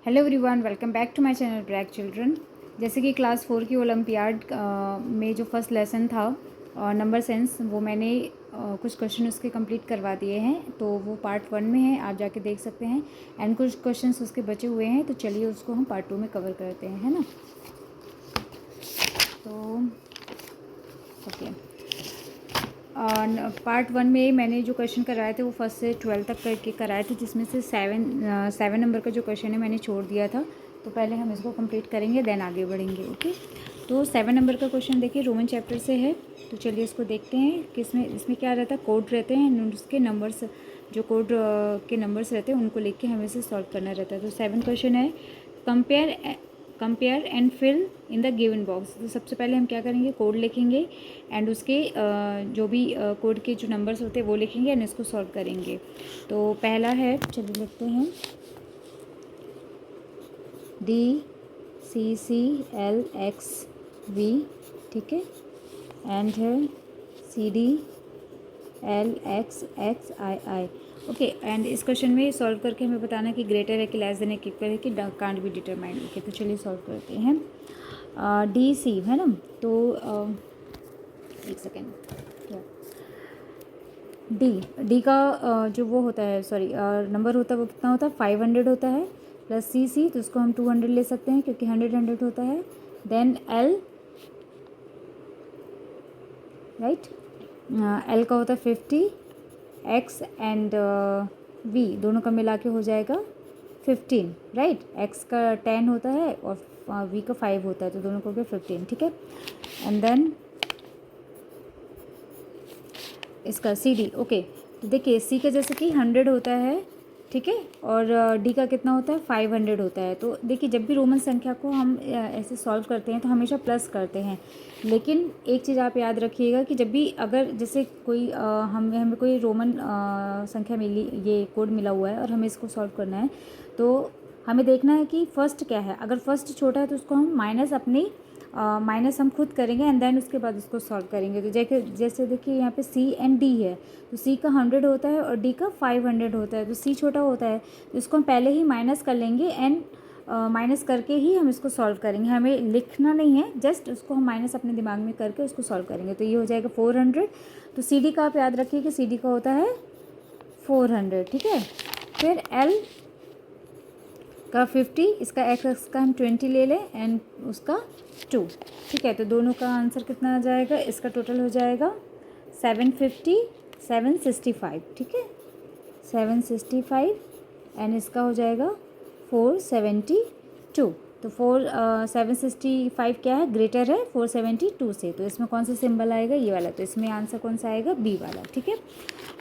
Hello everyone, welcome back to my channel ब्रैक children. जैसे कि क्लास 4 की ओलंपियाड में जो फर्स्ट लेसन था नंबर सेंस, वो मैंने कुछ क्वेश्चन उसके कंप्लीट करवा दिए हैं। तो वो पार्ट 1 में है, आप जाके देख सकते हैं। एंड कुछ क्वेश्चंस उसके बचे हुए हैं, तो चलिए उसको हम पार्ट 2 में कवर करते हैं, है ना। तो ओके, पार्ट 1 में मैंने जो क्वेश्चन कराए थे वो फर्स्ट से 12 तक करके कराए थे, जिसमें से 7 नंबर का जो क्वेश्चन है मैंने छोड़ दिया था। तो पहले हम इसको कंप्लीट करेंगे, देन आगे बढ़ेंगे। ओके, तो 7 नंबर का क्वेश्चन देखिए, रोमन चैप्टर से है। तो चलिए इसको देखते हैं कि इसमें क्या रहता है। कोड रहते हैं, उसके नंबर्स, जो कोड के नंबर्स रहते हैं उनको लिख के हमें इसे सॉल्व करना रहता है। तो 7 क्वेश्चन है, compare and fill in the given box. तो सबसे पहले हम क्या करेंगे, कोड लिखेंगे एंड उसके जो भी कोड के जो नंबर्स होते हैं वो लिखेंगे एंड इसको सॉल्व करेंगे। तो पहला है, चलिए लिखते हैं, DCCLXV, ठीक है। एंड है CDLXXII। ओके, एंड इस क्वेश्चन में सॉल्व करके हमें बताना कि ग्रेटर है कि लेस देन है, इक्वल है कि कांट बी डिटरमाइंड। ओके, तो चलिए सॉल्व करते हैं। DC है ना, तो एक सेकेंड, डी का जो वो होता है, सॉरी, नंबर होता है वो कितना होता है, 500 होता है, प्लस सी, तो उसको हम 200 ले सकते हैं क्योंकि 100 होता है। देन एल, राइट, एल का होता है 50, एक्स एंड वी दोनों का मिला के हो जाएगा 15, राइट। एक्स का 10 होता है और वी का 5 होता है, तो दोनों को हो गया 15, ठीक है। एंड देन इसका CD। ओके, तो देखिए सी का जैसे कि 100 होता है, ठीक है, और डी का कितना होता है, 500 होता है। तो देखिए जब भी रोमन संख्या को हम ऐसे सॉल्व करते हैं तो हमेशा प्लस करते हैं। लेकिन एक चीज़ आप याद रखिएगा कि जब भी अगर जैसे कोई हमें कोई रोमन संख्या मिली, ये कोड मिला हुआ है और हमें इसको सॉल्व करना है, तो हमें देखना है कि फर्स्ट क्या है। अगर फर्स्ट छोटा है तो उसको हम माइनस हम खुद करेंगे एंड देन उसके बाद उसको सॉल्व करेंगे। तो जैसे देखिए यहाँ पे C एंड D है, तो C का 100 होता है और D का 500 होता है। तो C छोटा होता है तो इसको हम पहले ही माइनस कर लेंगे एंड माइनस करके ही हम इसको सॉल्व करेंगे। हमें लिखना नहीं है, जस्ट उसको हम माइनस अपने दिमाग में करके उसको सॉल्व करेंगे। तो ये हो जाएगा 400। तो CD का आप याद रखिए कि CD का होता है 400, ठीक है। फिर L का 50, इसका एक्स का हम 20 ले लें एंड उसका 2, ठीक है। तो दोनों का आंसर कितना आ जाएगा, इसका टोटल हो जाएगा 750, 765, ठीक है, 765 एंड इसका हो जाएगा 472। तो 765 क्या है, ग्रेटर है 472 से। तो इसमें कौन सा सिंबल आएगा, ये वाला। तो इसमें आंसर कौन सा आएगा, बी वाला, ठीक है।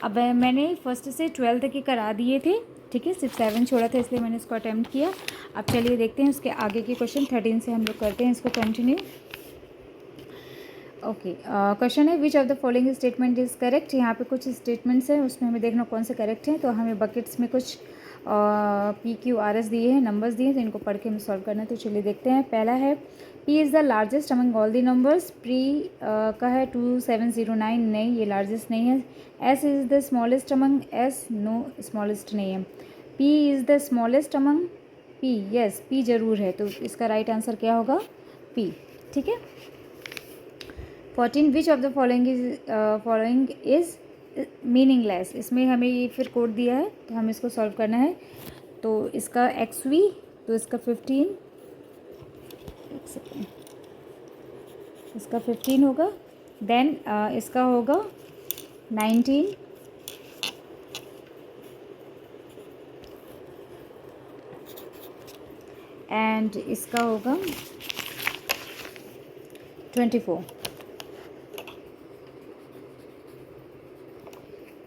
अब मैंने फर्स्ट से 12 तक के करा दिए थे, ठीक है, सिर्फ 7 छोड़ा था इसलिए मैंने इसको अटैम्प्ट किया। अब चलिए देखते हैं उसके आगे के क्वेश्चन। 13 से हम लोग करते हैं इसको कंटिन्यू। ओके, क्वेश्चन है, विच of the following statement is correct. यहाँ पे कुछ स्टेटमेंट्स हैं, उसमें हमें देखना कौन से करेक्ट हैं। तो हमें बकेट्स में कुछ PQRS दिए हैं, नंबर्स दिए हैं, तो इनको पढ़ के हमें सॉल्व करना है। तो चलिए देखते हैं। पहला है, P is the largest among all the numbers. P का है 2709, नहीं, ये लार्जेस्ट नहीं है। S is the smallest among, S no, smallest नहीं है। P is the smallest among P, yes, P जरूर है। तो इसका राइट आंसर क्या होगा, P, ठीक है। 14, विच of the following is meaningless. इसमें हमें ये फिर कोड दिया है, तो हमें इसको सॉल्व करना है। तो इसका XV, तो इसका 15, एक सेकेंड, इसका 15 होगा। देन इसका होगा 19, एंड इसका होगा 24,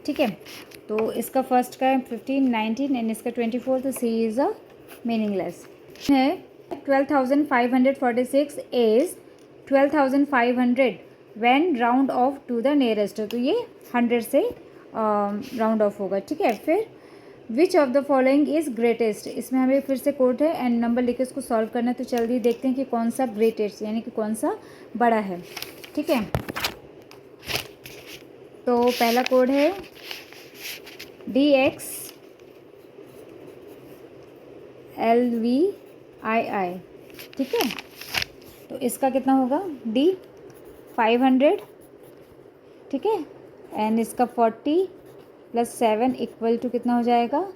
ठीक है। तो इसका फर्स्ट का 15, 19 एंड इसका 24, तो C इज़ अ मीनिंगलेस है। 12,546 is 12,500 when round off to the nearest. तो ये 100 से राउंड ऑफ होगा, ठीक है। फिर विच of the following is greatest. इसमें हमें फिर से कोड है एंड नंबर लेके इसको सॉल्व करना है। तो जल्दी देखते हैं कि कौन सा ग्रेटेस्ट यानी कि कौन सा बड़ा है, ठीक है। तो पहला कोड है DX LVII, ठीक है। तो इसका कितना होगा D 500, ठीक है, एंड इसका 40 + 7 = कितना हो जाएगा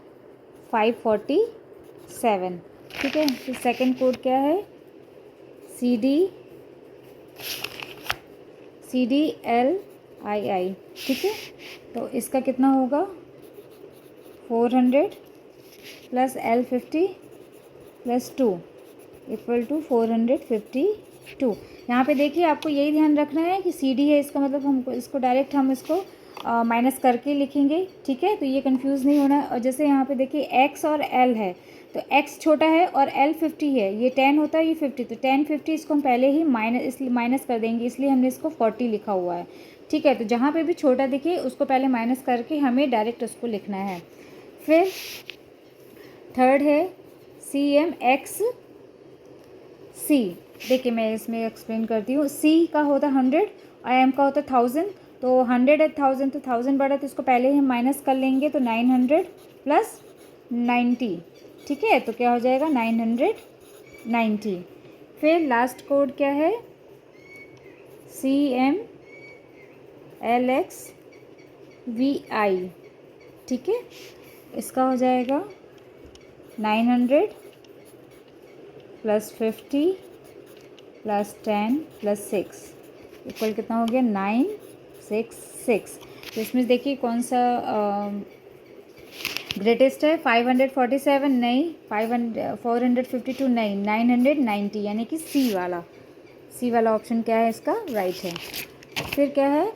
547, ठीक है। तो सेकंड कोड क्या है CDLII, ठीक है। तो इसका कितना होगा 400 + L50 + 2 = 452। यहाँ पे देखिए आपको यही ध्यान रखना है कि CD है, इसका मतलब हम इसको डायरेक्ट हम इसको माइनस करके लिखेंगे, ठीक है। तो ये कंफ्यूज नहीं होना है। और जैसे यहाँ पे देखिए X और L है, तो X छोटा है और L 50 है, ये 10 होता है, ये 50, तो 10 50 इसको हम पहले ही माइनस कर देंगे, इसलिए हमने इसको 40 लिखा हुआ है, ठीक है। तो जहाँ पे भी छोटा दिखे उसको पहले माइनस करके हमें डायरेक्ट उसको लिखना है। फिर थर्ड है CMXC, देखिए मैं इसमें एक्सप्लेन करती हूँ। C का होता है 100 और M का होता है 1000, तो 100 है 1000, तो 1000 बड़ा, तो इसको पहले ही हम माइनस कर लेंगे, तो 900 + 90, ठीक है। तो क्या हो जाएगा 990। फिर लास्ट कोड क्या है CMLXVI, ठीक है। इसका हो जाएगा 900 + 50 + 10 + 6 = कितना हो गया 966। तो इसमें देखिए कौन सा ग्रेटेस्ट है 547 नहीं, 452 नहीं, 990, यानी कि सी वाला ऑप्शन क्या है इसका राइट है। फिर क्या है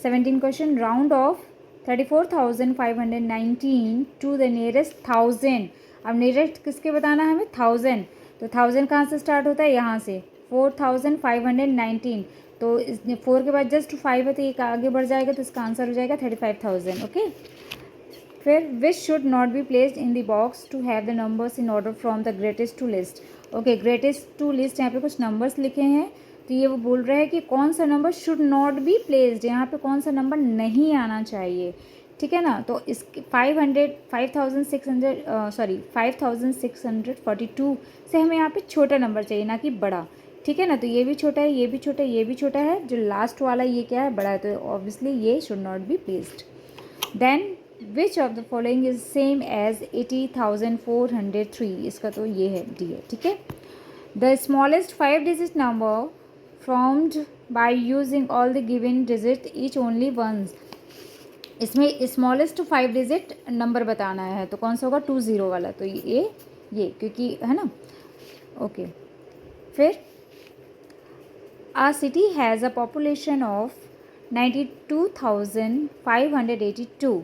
17 question, round off 34,519 to the nearest 1000। अब नियरेस्ट किसके बताना है हमें 1000, तो 1000 कहाँ से स्टार्ट होता है यहाँ से 4,519, तो इस 4 के बाद जस्ट 5 है, तो एक आगे बढ़ जाएगा, तो इसका आंसर हो जाएगा 35,000, ओके। फिर which should not be placed in the box to have the numbers in order from the greatest to list. Okay, greatest to list यहाँ पे कुछ नंबर्स लिखे हैं, तो ये वो बोल रहा है कि कौन सा number should not be placed, यहाँ पे कौन सा नंबर नहीं आना चाहिए, ठीक है ना। तो इस 5642 से हमें यहाँ पे छोटा नंबर चाहिए, ना कि बड़ा, ठीक है ना। तो ये भी छोटा है, ये भी छोटा है, ये भी छोटा है, जो लास्ट वाला ये क्या है बड़ा है, तो ऑब्वियसली ये should not be placed. Then which of the following is same as 80,403, इसका तो ये है डी है, ठीक है। The smallest 5 digit number formed by using all the given digit each only once। इसमें स्मॉलेस्ट 5 डिजिट नंबर बताना है, तो कौन सा होगा 20 वाला, तो ये क्योंकि है ना, ओके। फिर a city has a population of 92,582,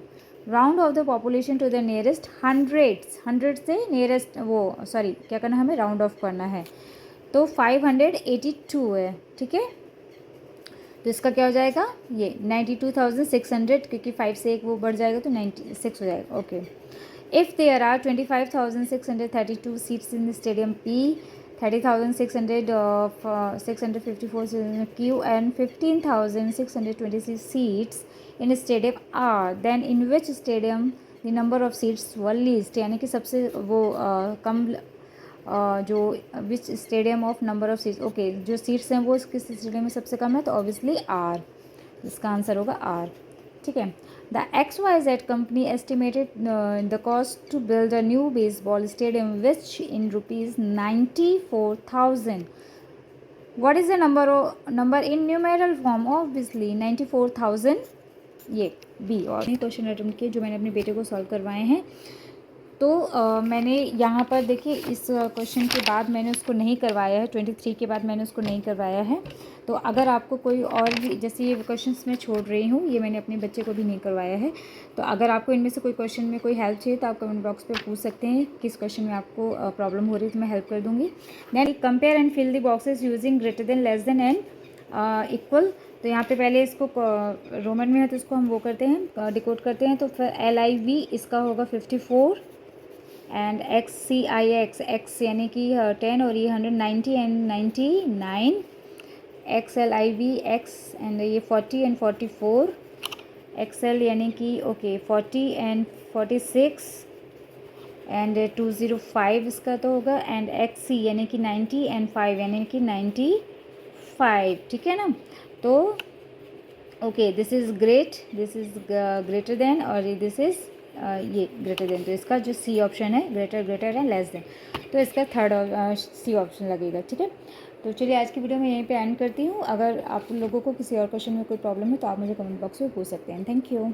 round off the population to the nearest 100 से नियरेस्ट वो सॉरी क्या करना है हमें राउंड ऑफ करना है, तो 582 है, ठीक है। तो इसका क्या हो जाएगा ये 92,600, क्योंकि 5 से एक वो बढ़ जाएगा तो 96 हो जाएगा, okay. If there are 25,632 seats in stadium P, 30,654 Q and 15,626 seats in stadium R, then in which stadium the number of seats were least, यानी कि सबसे वो कम जो which stadium of number of seats, okay, जो seats हैं वो किस स्टेडियम में सबसे कम है, तो ऑब्वियसली आर, इसका आंसर होगा आर, ठीक है। The XYZ company estimated the cost to build a new baseball stadium which in ₹94,000। What is the number in numeral form, obviously 94,000, ये बी। और क्वेश्चन अटेम्प्ट किए जो मैंने अपने बेटे को सॉल्व करवाए हैं, तो मैंने यहाँ पर देखिए इस क्वेश्चन के बाद मैंने उसको नहीं करवाया है, 23 के बाद मैंने उसको नहीं करवाया है। तो अगर आपको कोई और भी, जैसे ये क्वेश्चंस मैं छोड़ रही हूँ, ये मैंने अपने बच्चे को भी नहीं करवाया है, तो अगर आपको इनमें से कोई क्वेश्चन में कोई हेल्प चाहिए तो आप कमेंट बॉक्स पे पूछ सकते हैं किस क्वेश्चन में आपको प्रॉब्लम हो रही है, तो मैं हेल्प कर दूँगी। Then compare and fill the boxes using greater than, less than and equal. तो यहाँ पे पहले इसको रोमन में है तो इसको हम वो करते हैं डिकोड करते हैं, तो फिर LIV इसका होगा 54 एंड XCIX, एक्स यानी कि 10 और ये 190 एंड 99, XLIV एक्स एंड ये 40 एंड 44, XL यानी कि ओके 40 एंड 46, एंड 205 इसका तो होगा, एंड एक्स सी यानी कि 90 एंड 5 यानी कि 95, ठीक है ना। तो okay, this is great, this is greater than, और दिस इज़ ये ग्रेटर देन। तो इसका जो सी ऑप्शन है ग्रेटर ग्रेटर है लेस देन, तो इसका थर्ड सी ऑप्शन लगेगा, ठीक है। तो चलिए आज की वीडियो मैं यहीं पे एंड करती हूँ। अगर आप लोगों को किसी और क्वेश्चन में कोई प्रॉब्लम है तो आप मुझे कमेंट बॉक्स में पूछ सकते हैं। Thank you.